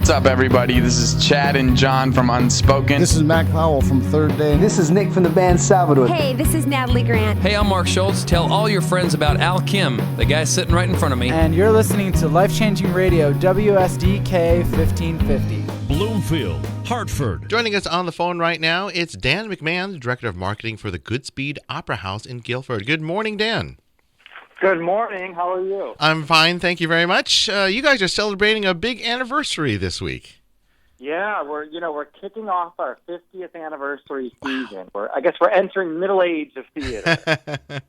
What's up, everybody? This is Chad and John from Unspoken. This is Mac Powell from Third Day. This is Nick from the band Salvador. Hey, this is Natalie Grant. Hey, I'm Mark Schultz. Tell all your friends about Al Kim, the guy sitting right in front of me. And you're listening to Life-Changing Radio, WSDK 1550. Bloomfield, Hartford. Joining us on the phone right now, it's Dan McMahon, the Director of Marketing for the Goodspeed Opera House in Guilford. Good morning, Dan. Good morning. How are you? I'm fine, thank you very much. You guys are celebrating a big anniversary this week. Yeah, we're kicking off our 50th anniversary season. I guess we're entering middle age of theater.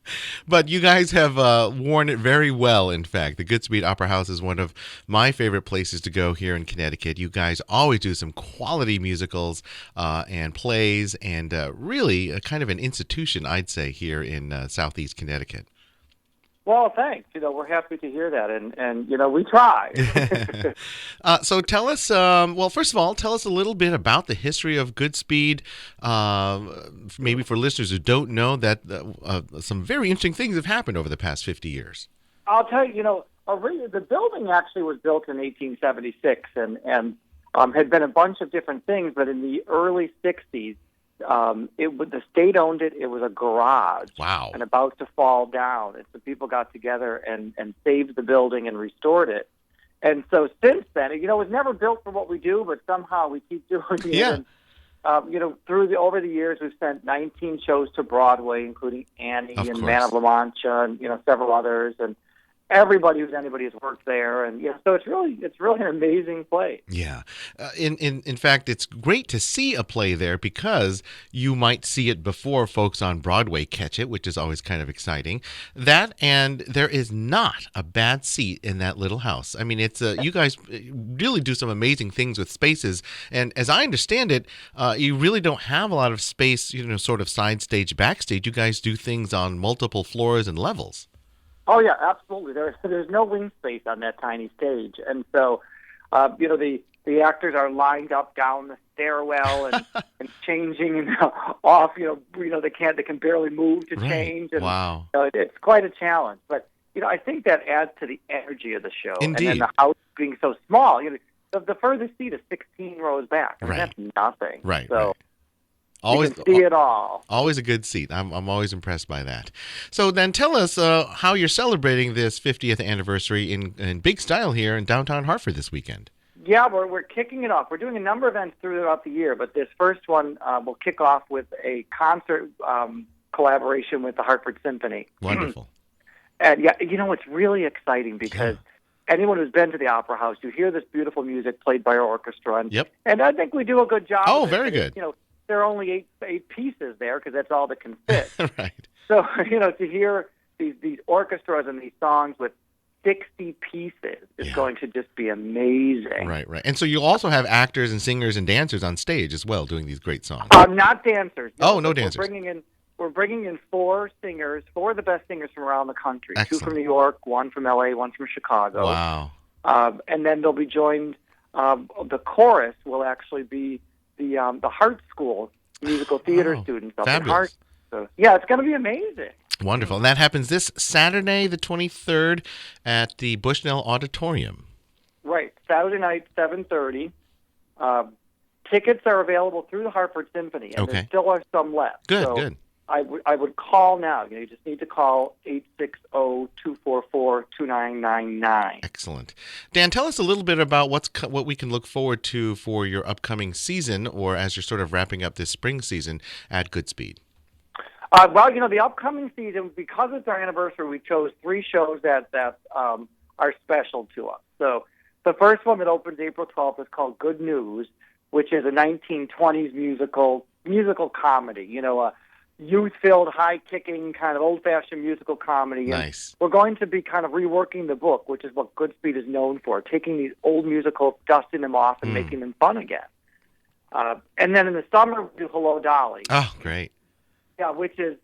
But you guys have worn it very well, in fact. The Goodspeed Opera House is one of my favorite places to go here in Connecticut. You guys always do some quality musicals and plays, and really a kind of an institution, I'd say, here in Southeast Connecticut. Well, thanks. We're happy to hear that, and we try. So tell us, well, first of all, tell us a little bit about the history of Goodspeed, maybe for listeners who don't know that some very interesting things have happened over the past 50 years. I'll tell you, the building actually was built in 1876 and had been a bunch of different things, but in the early 60s, the state owned it. It was a garage. Wow. And about to fall down. And so people got together and saved the building and restored it. And so since then, it was never built for what we do, but somehow we keep doing it. Yeah. And, over the years, we've sent 19 shows to Broadway, including Annie and Man of La Mancha and, several others. And everybody has worked there, and so it's really an amazing place. Yeah, in fact, it's great to see a play there because you might see it before folks on Broadway catch it, which is always kind of exciting. That, and there is not a bad seat in that little house. I mean, it's you guys really do some amazing things with spaces, and as I understand it, you really don't have a lot of space, sort of side stage, backstage. You guys do things on multiple floors and levels. Oh yeah, absolutely. There's no wing space on that tiny stage, and so the actors are lined up down the stairwell and changing and off. They can barely move to change. And, wow. It's quite a challenge, but I think that adds to the energy of the show. Indeed. And then the house being so small, the furthest seat is 16 rows back. I mean, Right. That's nothing. Right. So. Right. Always, you can see it all. Always a good seat. I'm always impressed by that. So then tell us how you're celebrating this 50th anniversary in big style here in downtown Hartford this weekend. Yeah, we're kicking it off. We're doing a number of events throughout the year, but this first one will kick off with a concert collaboration with the Hartford Symphony. Wonderful. And it's really exciting because anyone who's been to the Opera House, you hear this beautiful music played by our orchestra, and I think we do a good job. Oh, very good. There are only eight pieces there because that's all that can fit. Right. So, to hear these orchestras and these songs with 60 pieces is going to just be amazing. Right. And so you also have actors and singers and dancers on stage as well doing these great songs. Not dancers. No dancers. We're bringing in four of the best singers from around the country. Excellent. 2 from New York, 1 from LA, 1 from Chicago. Wow. And then they'll be joined, the chorus will actually be the Hart School musical theater students up in Hart. So, it's going to be amazing. Wonderful. And that happens this Saturday, the 23rd, at the Bushnell Auditorium. Right. Saturday night, 7:30. Tickets are available through the Hartford Symphony, and there still are some left. Good. I would call now. You just need to call 860-244-2999. Excellent. Dan, tell us a little bit about what we can look forward to for your upcoming season, or as you're sort of wrapping up this spring season at Goodspeed. The upcoming season, because it's our anniversary, we chose 3 shows that are special to us. So the first one that opens April 12th is called Good News, which is a 1920s musical comedy. A youth-filled, high-kicking, kind of old-fashioned musical comedy. Nice. And we're going to be kind of reworking the book, which is what Goodspeed is known for, taking these old musicals, dusting them off, and making them fun again. And then in the summer, we do Hello, Dolly. Oh, great. Yeah, which is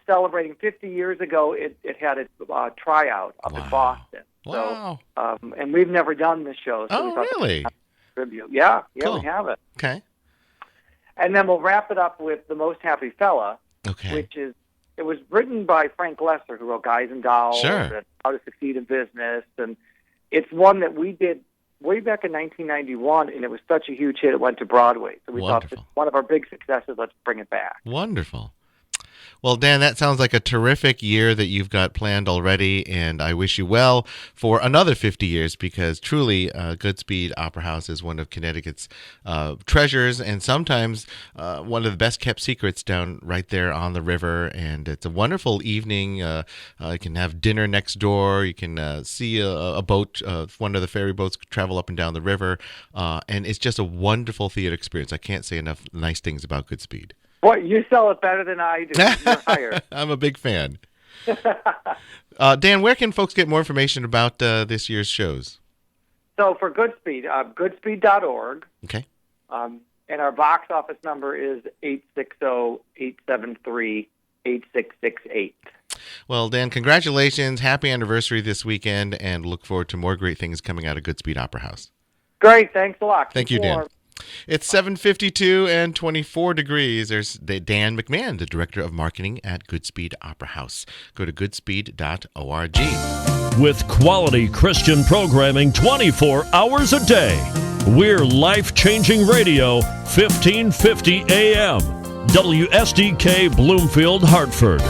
celebrating 50 years ago. It had its tryout up in Boston. Wow. So, and we've never done this show. So really? Tribute. Yeah, cool. We have it. Okay. And then we'll wrap it up with The Most Happy Fella, Okay. It was written by Frank Lesser, who wrote Guys and Dolls Sure. and How to Succeed in Business. And it's one that we did way back in 1991, and it was such a huge hit, it went to Broadway. So we thought this one of our big successes, let's bring it back. Wonderful. Well, Dan, that sounds like a terrific year that you've got planned already, and I wish you well for another 50 years because truly Goodspeed Opera House is one of Connecticut's treasures and sometimes one of the best-kept secrets down right there on the river, and it's a wonderful evening. You can have dinner next door. You can see a boat, one of the ferry boats travel up and down the river, and it's just a wonderful theater experience. I can't say enough nice things about Goodspeed. Boy, you sell it better than I do. You're hired. I'm a big fan. Dan, where can folks get more information about this year's shows? So for Goodspeed, goodspeed.org. Okay. And our box office number is 860-873-8668. Well, Dan, congratulations. Happy anniversary this weekend, and look forward to more great things coming out of Goodspeed Opera House. Great. Thanks a lot. Thank you, Dan. It's 7:52 and 24 degrees. There's Dan McMahon, the Director of Marketing at Goodspeed Opera House. Go to goodspeed.org. With quality Christian programming 24 hours a day, we're life-changing radio, 1550 AM. WSDK Bloomfield, Hartford.